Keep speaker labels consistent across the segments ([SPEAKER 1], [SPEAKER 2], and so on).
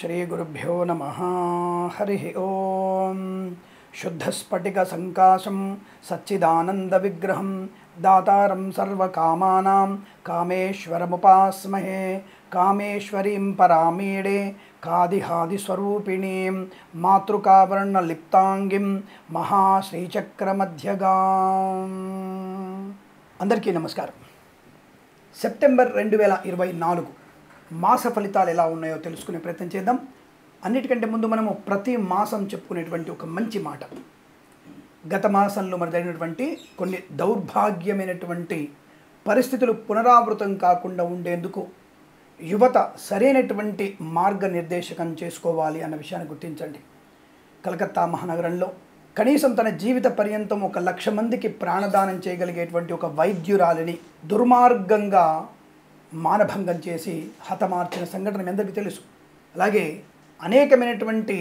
[SPEAKER 1] श्रीगुरुभ्यो नमः। हरि ओम। शुद्धस्फटिकसङ्काशं सच्चिदानन्दविग्रहं दातारं सर्वकामानां कामेश्वरमुपास्महे। कामेश्वरीं परामीडे कादिहादिस्वरूपिणीं मातृकावर्णलिप्तांगिं महाश्रीचक्रमध्यगाम्। అందరికీ నమస్కారం। సెప్టెంబర్ 2024 మాస ఫలితాలు ఎలా ఉన్నాయో తెలుసుకునే ప్రయత్నం చేద్దాం। అన్నిటికంటే ముందు మనము ప్రతి మాసం చెప్పుకునేటువంటి ఒక మంచి మాట, గత మాసంలో మరి జరిగినటువంటి కొన్ని దౌర్భాగ్యమైనటువంటి పరిస్థితులు పునరావృతం కాకుండా ఉండేందుకు యువత సరైనటువంటి మార్గనిర్దేశకం చేసుకోవాలి అన్న విషయాన్ని గుర్తించండి। కలకత్తా మహానగరంలో కనీసం తన జీవిత పర్యంతం 1,00,000 మందికి ప్రాణదానం చేయగలిగేటువంటి ఒక వైద్యురాలిని దుర్మార్గంగా మానభంగం చేసి హతమార్చిన సంఘటన మీ అందరికీ తెలుసు। అలాగే అనేకమైనటువంటి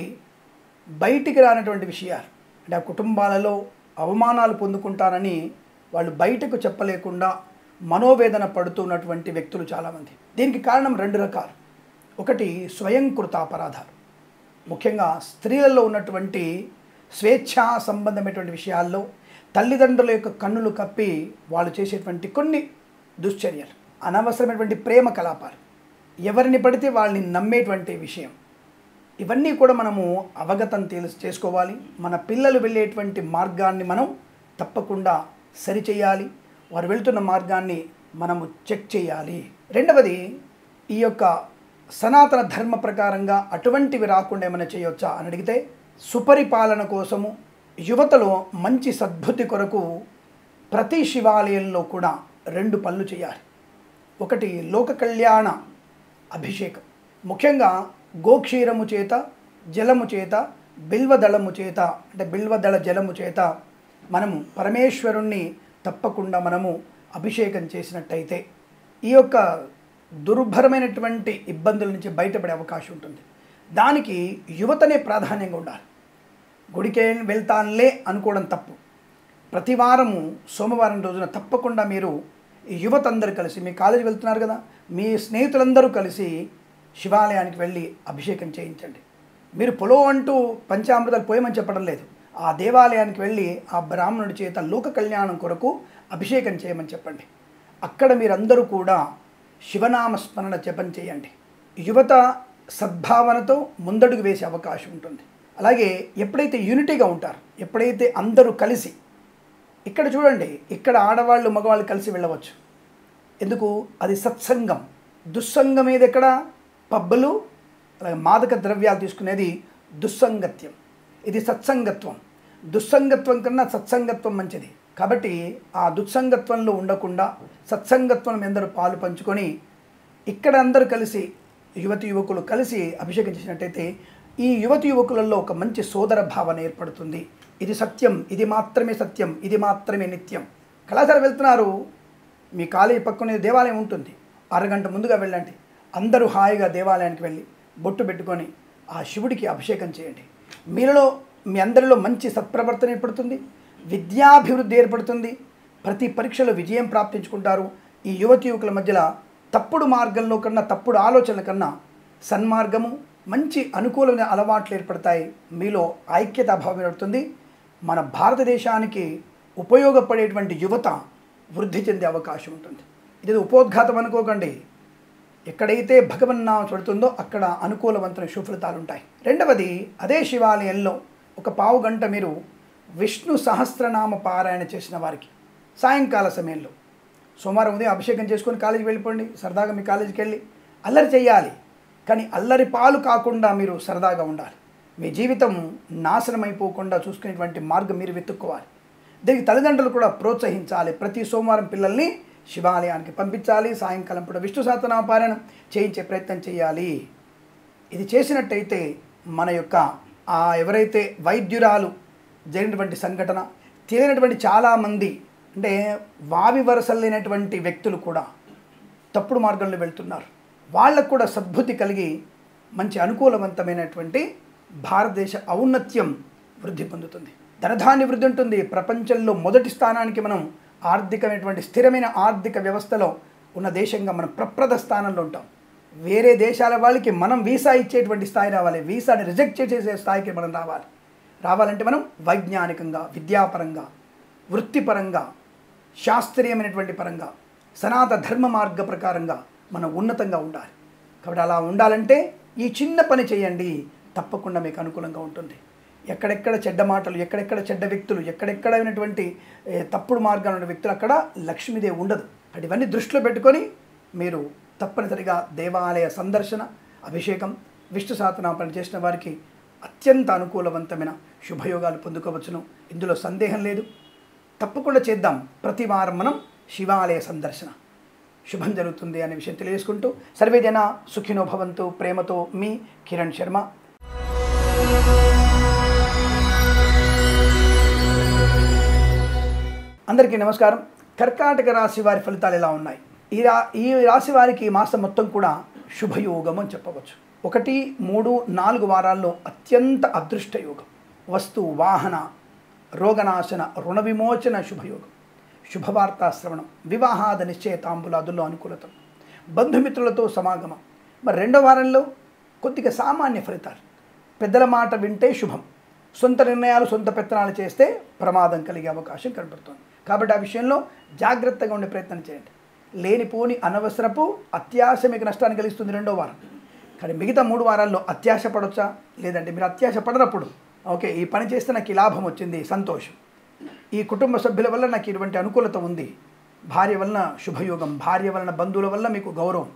[SPEAKER 1] బయటికి రానటువంటి విషయాలు, అంటే ఆ కుటుంబాలలో అవమానాలు పొందుకుంటారని వాళ్ళు బయటకు చెప్పలేకుండా మనోవేదన పడుతున్నటువంటి వ్యక్తులు చాలామంది। దీనికి కారణం 2 రకాలు। ఒకటి స్వయంకృత అపరాధాలు, ముఖ్యంగా స్త్రీలలో ఉన్నటువంటి స్వేచ్ఛా సంబంధమైనటువంటి విషయాల్లో తల్లిదండ్రుల యొక్క కన్నులు కప్పి వాళ్ళు చేసేటువంటి కొన్ని దుశ్చర్యలు, అనవసరమైనటువంటి ప్రేమ కలాపాలు, ఎవరిని పడితే వాళ్ళని నమ్మేటువంటి విషయం, ఇవన్నీ కూడా మనము అవగతం చేసుకోవాలి। మన పిల్లలు వెళ్ళేటువంటి మార్గాన్ని మనం తప్పకుండా సరిచేయాలి, వారు వెళ్తున్న మార్గాన్ని మనము చెక్ చేయాలి। రెండవది, ఈ యొక్క సనాతన ధర్మ ప్రకారంగా అటువంటివి రాకుండా ఏమైనా చేయవచ్చా అని అడిగితే, సుపరిపాలన కోసము యువతలో మంచి సద్బుద్ధి కొరకు ప్రతి శివాలయంలో కూడా 2 పనులు చేయాలి। ఒకటి లోక కళ్యాణ అభిషేకం, ముఖ్యంగా గోక్షీరము చేత, జలము చేత, బిల్వదళము చేత, అంటే బిల్వదళ జలము చేత మనము పరమేశ్వరుణ్ణి తప్పకుండా మనము అభిషేకం చేసినట్టయితే ఈ యొక్క దుర్భరమైనటువంటి ఇబ్బందుల నుంచి బయటపడే అవకాశం ఉంటుంది। దానికి యువతనే ప్రాధాన్యంగా ఉండాలి। గుడికే వెళ్తానులే అనుకోవడం తప్పు। ప్రతి వారము సోమవారం రోజున తప్పకుండా మీరు ఈ యువత అందరూ కలిసి, మీ కాలేజీ వెళ్తున్నారు కదా, మీ స్నేహితులందరూ కలిసి శివాలయానికి వెళ్ళి అభిషేకం చేయించండి। మీరు పొలో అంటూ పంచామృతాలు పోయమని చెప్పడం లేదు, ఆ దేవాలయానికి వెళ్ళి ఆ బ్రాహ్మణుడి చేత లోక కళ్యాణం కొరకు అభిషేకం చేయమని చెప్పండి। అక్కడ మీరందరూ కూడా శివనామస్మరణ జపం చేయండి। యువత సద్భావనతో ముందడుగు వేసే అవకాశం ఉంటుంది। అలాగే ఎప్పుడైతే యూనిటీగా ఉంటారు, ఎప్పుడైతే అందరూ కలిసి, ఇక్కడ చూడండి, ఇక్కడ ఆడవాళ్ళు మగవాళ్ళు కలిసి వెళ్ళవచ్చు, ఎందుకు? అది సత్సంగం। దుస్సంగం ఏది? ఎక్కడ? పబ్బులు, అలాగే మాదక ద్రవ్యాలు తీసుకునేది దుస్సంగత్యం। ఇది సత్సంగత్వం। దుస్సంగత్వం కన్నా సత్సంగత్వం మంచిది। కాబట్టి ఆ దుస్సంగత్వంలో ఉండకుండా సత్సంగత్వం అందరూ పాలు పంచుకొని ఇక్కడ అందరూ కలిసి యువతి యువకులు కలిసి అభిషేకం చేసినట్టయితే ఈ యువతి యువకులలో ఒక మంచి సోదర భావన ఏర్పడుతుంది। ఇది సత్యం, ఇది మాత్రమే సత్యం, ఇది మాత్రమే నిత్యం। కళాశాల వెళ్తున్నారు, మీ కాలేజీ పక్కనే దేవాలయం ఉంటుంది, అరగంట ముందుగా వెళ్ళండి, అందరూ హాయిగా దేవాలయానికి వెళ్ళి బొట్టు పెట్టుకొని ఆ శివుడికి అభిషేకం చేయండి। మీలో మీ అందరిలో మంచి సత్ప్రవర్తన ఏర్పడుతుంది, విద్యాభివృద్ధి ఏర్పడుతుంది, ప్రతి పరీక్షలో విజయం ప్రాప్తించుకుంటారు। ఈ యువతి యువకుల మధ్యలో తప్పుడు మార్గంలో కన్నా, తప్పుడు ఆలోచనల కన్నా సన్మార్గము, మంచి అనుకూలమైన అలవాట్లు ఏర్పడతాయి, మీలో ఐక్యత భావం ఏర్పడుతుంది। మన భారతదేశానికి ఉపయోగపడేటువంటి యువత వృద్ధి చెందే అవకాశం ఉంటుంది। ఇది ఉపోద్ఘాతం అనుకోకండి, ఎక్కడైతే భగవన్నామం పడుతుందో అక్కడ అనుకూలవంతమైన సుఫలితాలు ఉంటాయి। రెండవది, అదే శివాలయంలో ఒక పావు గంట మీరు విష్ణు సహస్రనామ పారాయణ చేసిన వారికి సాయంకాల సమయంలో, సోమవారం ఉదయం అభిషేకం చేసుకొని కాలేజీకి వెళ్ళిపోండి, సరదాగా మీ కాలేజీకి వెళ్ళి అల్లరి చేయాలి, కానీ అల్లరి పాలు కాకుండా మీరు సరదాగా ఉండాలి। మీ జీవితం నాశనం అయిపోకుండా చూసుకునేటువంటి మార్గం మీరు వెతుక్కోవాలి। దీనికి తల్లిదండ్రులు కూడా ప్రోత్సహించాలి, ప్రతి సోమవారం పిల్లల్ని శివాలయానికి పంపించాలి, సాయంకాలం పూట విష్ణు సహస్రనామ పారాయణం చేయించే ప్రయత్నం చేయాలి। ఇది చేసినట్టయితే మన యొక్క ఎవరైతే వైద్యురాలు జరిగినటువంటి సంఘటన తెలియనటువంటి చాలామంది, అంటే వావి వరసలు లేనటువంటి వ్యక్తులు కూడా తప్పుడు మార్గంలో వెళ్తున్నారు, వాళ్ళకు కూడా సద్బుద్ధి కలిగి మంచి అనుకూలవంతమైనటువంటి భారతదేశ ఔన్నత్యం వృద్ధి పొందుతుంది, ధనధాన్య వృద్ధి ఉంటుంది। ప్రపంచంలో మొదటి స్థానానికి మనం ఆర్థికమైనటువంటి స్థిరమైన ఆర్థిక వ్యవస్థలో ఉన్న దేశంగా మనం ప్రప్రథ స్థానంలో ఉంటాం। వేరే దేశాల వాళ్ళకి మనం వీసా ఇచ్చేటువంటి స్థాయి రావాలి, వీసాని రిజెక్ట్ చేసే స్థాయికి మనం రావాలంటే మనం వైజ్ఞానికంగా, విద్యాపరంగా, వృత్తిపరంగా, శాస్త్రీయమైనటువంటి పరంగా, సనాతన ధర్మ మార్గ ప్రకారంగా మనం ఉన్నతంగా ఉండాలి. కాబట్టి అలా ఉండాలంటే ఈ చిన్న పని చేయండి, తప్పకుండా మీకు అనుకూలంగా ఉంటుంది. ఎక్కడెక్కడ చెడ్డ మాటలు, ఎక్కడెక్కడ చెడ్డ వ్యక్తులు, ఎక్కడెక్కడైనటువంటి తప్పుడు మార్గాలు ఉన్న వ్యక్తులు అక్కడ లక్ష్మీదేవి ఉండదు. ఇవన్నీ దృష్టిలో పెట్టుకొని మీరు తప్పనిసరిగా దేవాలయ సందర్శన, అభిషేకం, విష్ణు సహస్రనామం చేసిన వారికి అత్యంత అనుకూలవంతమైన శుభయోగాలు పొందుకోవచ్చును. ఇందులో సందేహం లేదు. తప్పకుండా చేద్దాం. ప్రతి వారం మనం శివాలయ సందర్శన, శుభం జరుగుతుంది అనే విషయం తెలియజేసుకుంటూ సర్వేజన సుఖినో భవంతు. ప్రేమతో మీ కిరణ్ శర్మ. అందరికీ నమస్కారం. కర్కాటక రాశి వారి ఫలితాలు ఎలా ఉన్నాయి? ఈ రాశి వారికి ఈ మాసం మొత్తం కూడా శుభయోగం అని చెప్పవచ్చు. 1, 3, 4 వారాల్లో అత్యంత అదృష్ట యోగం. వస్తు వాహన రోగనాశన రుణ విమోచన శుభయోగం, శుభవార్తా శ్రవణం, వివాహాద నిశ్చయతాంబులాదుల్లో అనుకూలత, బంధుమిత్రులతో సమాగమం. మరి 2వ వారంలో కొద్దిగా సామాన్య ఫలితాలు. పెద్దల మాట వింటే శుభం, సొంత నిర్ణయాలు, సొంత పెత్తనాలు చేస్తే ప్రమాదం కలిగే అవకాశం కనబడుతుంది. కాబట్టి ఆ విషయంలో జాగ్రత్తగా ఉండే ప్రయత్నం చేయండి. లేనిపోని అనవసరపు అత్యాశ మీకు నష్టాన్ని కలిగిస్తుంది 2వ వారం. కానీ మిగతా 3 వారాల్లో అత్యాశ పడవచ్చా? లేదంటే మీరు అత్యాశ పడనప్పుడు ఓకే, ఈ పని చేస్తే నాకు ఈ లాభం వచ్చింది, సంతోషం, ఈ కుటుంబ సభ్యుల వల్ల నాకు ఇటువంటి అనుకూలత ఉంది, భార్య వలన శుభయోగం, భార్య వలన బంధువుల వల్ల మీకు గౌరవం,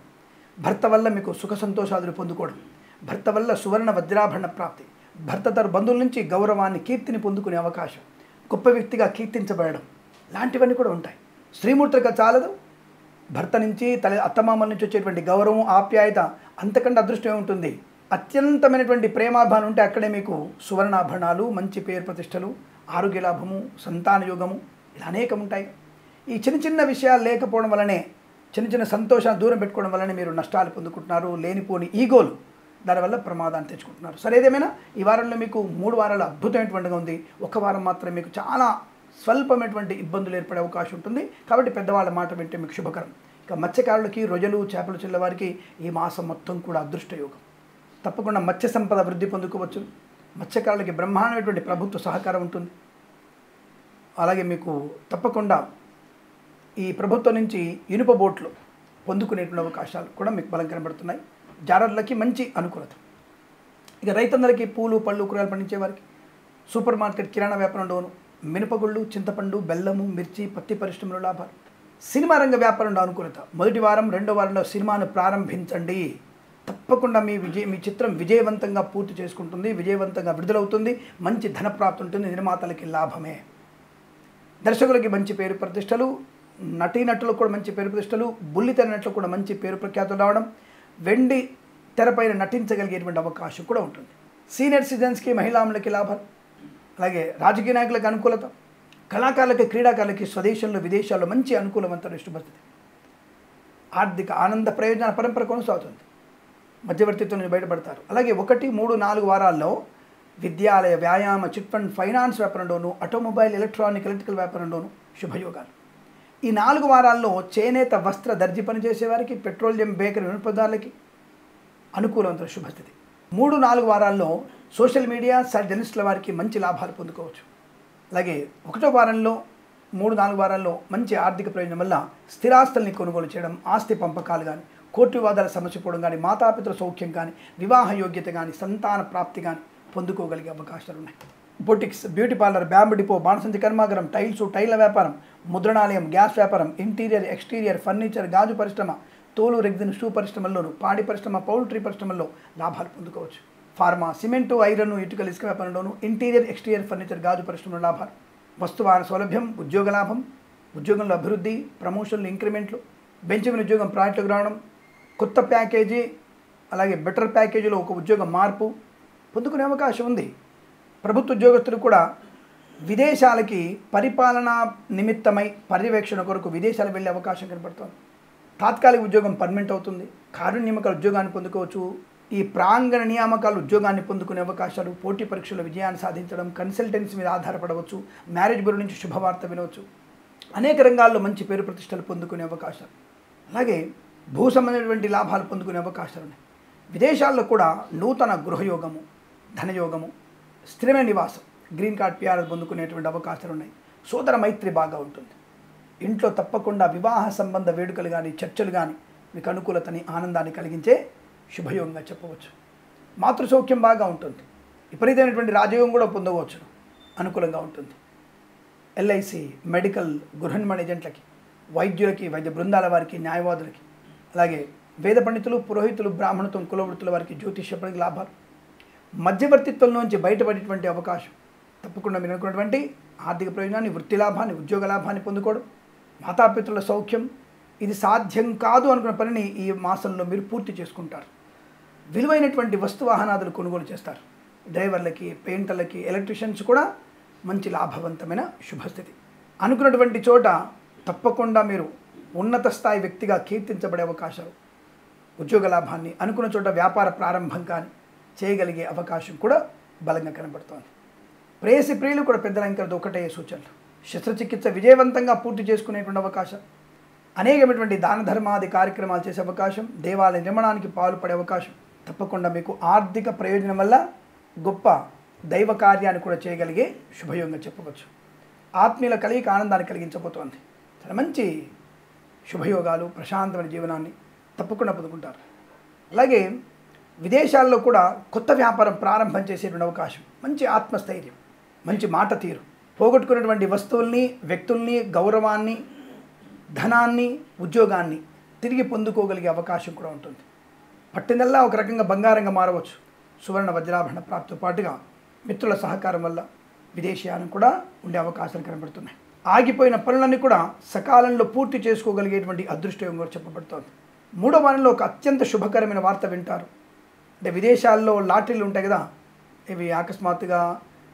[SPEAKER 1] భర్త వల్ల మీకు సుఖ సంతోషాదులు పొందుకోవడం, భర్త వల్ల సువర్ణ వజ్రాభరణ ప్రాప్తి, భర్త తర బంధువుల నుంచి గౌరవాన్ని, కీర్తిని పొందుకునే అవకాశం, గొప్ప వ్యక్తిగా కీర్తించబడడం లాంటివన్నీ కూడా ఉంటాయి. స్త్రీమూర్తిగా చాలదు, భర్త నుంచి అత్తమామల నుంచి వచ్చేటువంటి గౌరవం, ఆప్యాయత అంతకంటే అదృష్టమే ఉంటుంది. అత్యంతమైనటువంటి ప్రేమాభావం ఉంటే అక్కడే మీకు సువర్ణాభరణాలు, మంచి పేరు ప్రతిష్టలు, ఆరోగ్య లాభము, సంతాన యోగము ఇలా అనేకం ఉంటాయి. ఈ చిన్న చిన్న విషయాలు లేకపోవడం వల్లనే, చిన్న చిన్న సంతోషాన్ని దూరం పెట్టుకోవడం వల్లనే మీరు నష్టాలు పొందుకుంటున్నారు. లేనిపోని ఈగోలు, దానివల్ల ప్రమాదాన్ని తెచ్చుకుంటున్నారు. సరేదేమైనా ఈ వారంలో మీకు 3 వారాలు అద్భుతమైనటువంటిగా ఉంది. 1 వారం మాత్రం మీకు చాలా స్వల్పమైనటువంటి ఇబ్బందులు ఏర్పడే అవకాశం ఉంటుంది. కాబట్టి పెద్దవాళ్ళ మాట వింటే మీకు శుభకరం. ఇక మత్స్యకారులకి, రొయ్యలు, చేపలు చిల్లవారికి ఈ మాసం మొత్తం కూడా అదృష్ట యోగం. తప్పకుండా మత్స్య సంపద వృద్ధి పొందుకోవచ్చు. మత్స్యకారులకి బ్రహ్మాండమైనటువంటి ప్రభుత్వ సహకారం ఉంటుంది. అలాగే మీకు తప్పకుండా ఈ ప్రభుత్వం నుంచి ఇనుప బోట్లు పొందుకునేటువంటి అవకాశాలు కూడా మీకు బలం కనబడుతున్నాయి. జారర్లకి మంచి అనుకూలత. ఇక రైతందరికీ పూలు, పళ్ళు, కూరగాయలు పండించే వారికి, సూపర్ మార్కెట్, కిరాణా వ్యాపారంలోను, మినపగుళ్ళు, చింతపండు, బెల్లము, మిర్చి, పత్తి పరిశ్రమలో లాభాలు. సినిమా రంగ వ్యాపారంలో అనుకూలత. మొదటి వారం, 2వ వారంలో సినిమాను ప్రారంభించండి. తప్పకుండా మీ చిత్రం విజయవంతంగా పూర్తి చేసుకుంటుంది, విజయవంతంగా విడుదలవుతుంది, మంచి ధనప్రాప్తి ఉంటుంది, నిర్మాతలకి లాభమే. దర్శకులకి మంచి పేరు ప్రతిష్టలు, నటీనటులకు కూడా మంచి పేరు ప్రతిష్టలు, బుల్లితెర నటులకు కూడా మంచి పేరు ప్రఖ్యాతులు రావడం, వెండి తెరపైన నటించగలిగేటువంటి అవకాశం కూడా ఉంటుంది. సీనియర్ సిటిజన్స్కి, మహిళాములకి లాభాలు. అలాగే రాజకీయ నాయకులకు అనుకూలత, కళాకారులకి, క్రీడాకారులకి స్వదేశంలో, విదేశాల్లో మంచి అనుకూలవంతమైన శుభస్థితి. ఆర్థిక ఆనంద ప్రయోజనాల పరంపర కొనసాగుతుంది. మధ్యవర్తిత్వం నుంచి బయటపడతారు. అలాగే 1, 3, 4 వారాల్లో విద్యాలయ, వ్యాయామ, చిట్ ఫండ్, ఫైనాన్స్ వ్యాపారంలోను, ఆటోమొబైల్, ఎలక్ట్రికల్ వ్యాపారంలోను శుభయోగాలు. ఈ 4 వారాల్లో చేనేత, వస్త్ర, దర్జీ పనిచేసేవారికి, పెట్రోలియం, బేకరీ వినియోగదారులకి అనుకూలవంతమైన శుభస్థితి. 3, 4 వారాల్లో సోషల్ మీడియా, జర్నలిస్టుల వారికి మంచి లాభాలు పొందుకోవచ్చు. అలాగే 1వ వారంలో, 3, 4 వారాల్లో మంచి ఆర్థిక ప్రయోజనం వల్ల స్థిరాస్తుల్ని కొనుగోలు చేయడం, ఆస్తి పంపకాలు కానీ, కోర్టు వివాదాల సమస్య పోవడం కానీ, మాతాపితృ సౌఖ్యం కానీ, వివాహ యోగ్యత కానీ, సంతాన ప్రాప్తి కానీ పొందుకోగలిగే అవకాశాలు ఉన్నాయి. Boutiques, beauty parlour, bamboo depot, బాణసంచి కర్మాగారం, టైళ్ల వ్యాపారం, ముద్రణాలయం, గ్యాస్ వ్యాపారం, ఇంటీరియర్, ఎక్స్టీరియర్, ఫర్నిచర్, గాజు పరిశ్రమ, తోలు, రెగ్జిన్, షూ పరిశ్రమల్లోను, పాడి పరిశ్రమ, పౌల్ట్రీ పరిశ్రమల్లో లాభాలు పొందుకోవచ్చు. ఫార్మా, సిమెంటు, ఐరన్, ఇటుకలు, ఇసుక వ్యాపారంలోను, ఇంటీరియర్, ఎక్స్టీరియర్, ఫర్నిచర్, గాజు పరిశ్రమలో లాభాలు. వస్తువాహన సౌలభ్యం, ఉద్యోగ లాభం, ఉద్యోగంలో అభివృద్ధి, ప్రమోషన్లు, ఇంక్రిమెంట్లు, బెంచమిన ఉద్యోగం ప్రాజెక్టులకు రావడం, కొత్త ప్యాకేజీ, అలాగే బెటర్ ప్యాకేజీలో ఒక ఉద్యోగం మార్పు పొందుకునే అవకాశం ఉంది. ప్రభుత్వ ఉద్యోగస్తులు కూడా విదేశాలకి పరిపాలనా నిమిత్తమై పర్యవేక్షణ కొరకు విదేశాలకు వెళ్ళే అవకాశం కనబడుతుంది. తాత్కాలిక ఉద్యోగం పర్మనెంట్ అవుతుంది. కారుణ్యమకాల ఉద్యోగాన్ని పొందుకోవచ్చు. ఈ ప్రాంగణ నియామకాలు ఉద్యోగాన్ని పొందుకునే అవకాశాలు, పోటీ పరీక్షల విజయాన్ని సాధించడం, కన్సల్టెన్సీ మీద ఆధారపడవచ్చు, మ్యారేజ్ బ్యూరో నుంచి శుభవార్త వినవచ్చు, అనేక రంగాల్లో మంచి పేరు ప్రతిష్టలు పొందుకునే అవకాశాలు. అలాగే భూ సంబంధమైనటువంటి లాభాలు పొందుకునే అవకాశాలు ఉన్నాయి. విదేశాల్లో కూడా నూతన గృహయోగము, ధనయోగము, స్థిరమైన నివాసం, గ్రీన్ కార్డ్ పిఆర్ పొందుకునేటువంటి అవకాశాలు ఉన్నాయి. సోదర మైత్రి బాగా ఉంటుంది. ఇంట్లో తప్పకుండా వివాహ సంబంధ వేడుకలు కానీ చర్చలు కానీ మీకు అనుకూలతని ఆనందాన్ని కలిగించే శుభయోగంగా చెప్పవచ్చు. మాతృసౌఖ్యం బాగా ఉంటుంది. విపరీతమైనటువంటి రాజయోగం కూడా పొందవచ్చు, అనుకూలంగా ఉంటుంది. ఎల్ఐసి, మెడికల్, గృహ నిర్మాణ ఏజెంట్లకి, వైద్యులకి, వైద్య బృందాల వారికి, న్యాయవాదులకి, అలాగే వేద పండితులు, పురోహితులు, బ్రాహ్మణత్వం, కులవృత్తుల వారికి జ్యోతిష్యపరంగా లాభాలు. మధ్యవర్తిత్వం నుంచి బయటపడేటువంటి అవకాశం, తప్పకుండా మీరు అనుకున్నటువంటి ఆర్థిక ప్రయోజనాన్ని, వృత్తి లాభాన్ని, ఉద్యోగ లాభాన్ని పొందుకోవడం, మాతాపితృల సౌఖ్యం. ఇది సాధ్యం కాదు అనుకున్న పనిని ఈ మాసంలో మీరు పూర్తి చేసుకుంటారు. విలువైనటువంటి వస్తువాహనాదులు కొనుగోలు చేస్తారు. డ్రైవర్లకి, పెయింటర్లకి, ఎలక్ట్రీషియన్స్ కూడా మంచి లాభవంతమైన శుభస్థితి. అనుకున్నటువంటి చోట తప్పకుండా మీరు ఉన్నత స్థాయి వ్యక్తిగా కీర్తించబడే అవకాశాలు, ఉద్యోగ లాభాన్ని, అనుకున్న చోట వ్యాపార ప్రారంభం కానీ చేయగలిగే అవకాశం కూడా బలంగా కనబడుతోంది. ప్రేయసి ప్రియులు కూడా పెద్దల ఇంకా ఒకటే సూచనలు. శస్త్రచికిత్స విజయవంతంగా పూర్తి చేసుకునేటువంటి అవకాశం, అనేకమైనటువంటి దాన ధర్మాది కార్యక్రమాలు చేసే అవకాశం, దేవాలయ నిర్మాణానికి పాల్పడే అవకాశం. తప్పకుండా మీకు ఆర్థిక ప్రయోజనం వల్ల గొప్ప దైవ కార్యాన్ని కూడా చేయగలిగే శుభయోగంగా చెప్పవచ్చు. ఆత్మీయుల కలిగిక ఆనందాన్ని కలిగించబోతోంది. చాలా మంచి శుభయోగాలు, ప్రశాంతమైన జీవనాన్ని తప్పకుండా పొందుకుంటారు. అలాగే విదేశాల్లో కూడా కొత్త వ్యాపారం ప్రారంభం చేసేటువంటి అవకాశం, మంచి ఆత్మస్థైర్యం, మంచి మాట తీరు, పోగొట్టుకున్నటువంటి వస్తువుల్ని, వ్యక్తుల్ని, గౌరవాన్ని, ధనాన్ని, ఉద్యోగాన్ని తిరిగి పొందుకోగలిగే అవకాశం కూడా ఉంటుంది. పట్టిందల్లా ఒక రకంగా బంగారంగా మారవచ్చు. సువర్ణ వజ్రాభరణ ప్రాప్తితో పాటుగా మిత్రుల సహకారం వల్ల విదేశీయానం కూడా ఉండే అవకాశాలు కనబడుతున్నాయి. ఆగిపోయిన పనులన్నీ కూడా సకాలంలో పూర్తి చేసుకోగలిగేటువంటి అదృష్టం కూడా చెప్పబడుతోంది. మూడో వారంలో ఒక అత్యంత శుభకరమైన వార్త వింటారు. అంటే విదేశాల్లో లాటరీలు ఉంటాయి కదా, ఇవి అకస్మాత్తుగా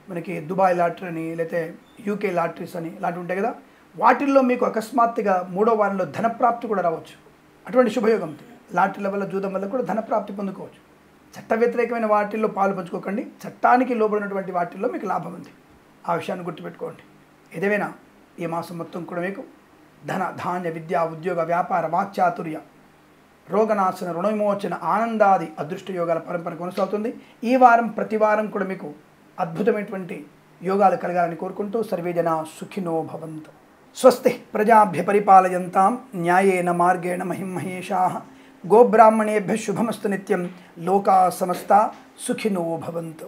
[SPEAKER 1] మనకి దుబాయ్ లాటరీ అని, లేకపోతే యూకే లాటరీస్ అని ఇలాంటివి ఉంటాయి కదా, వాటిల్లో మీకు అకస్మాత్తుగా మూడో వారంలో ధనప్రాప్తి కూడా రావచ్చు. అటువంటి శుభయోగం లాటరీల వల్ల, జూదం వల్ల కూడా ధనప్రాప్తి పొందుకోవచ్చు. చట్ట వ్యతిరేకమైన వాటిల్లో పాలు పంచుకోకండి. చట్టానికి లోబడినటువంటి వాటిల్లో మీకు లాభం ఉంది. ఆ విషయాన్ని గుర్తుపెట్టుకోండి. ఏదేమైనా ఈ మాసం మొత్తం కూడా మీకు ధన, ధాన్య, విద్య, ఉద్యోగ, వ్యాపార, వాక్చాతుర్య, రోగనాశన, రుణవిమోచన, ఆనందాది అదృష్ట యోగాల పరంపర కొనసాగుతుంది. ఈ వారం ప్రతి వారం కూడా మీకు అద్భుతమైనటువంటి యోగాలు కలగాలని కోరుకుంటూ సర్వే జనా సుఖినో భవంతు. స్వస్తి ప్రజాభ్య పరిపాలయంతాం న్యాయేన మార్గేణ మహిమహేషాః. గోబ్రాహ్మణేభ్యః శుభమస్తు నిత్యం. లోకా సమస్తా సుఖినో భవంతు.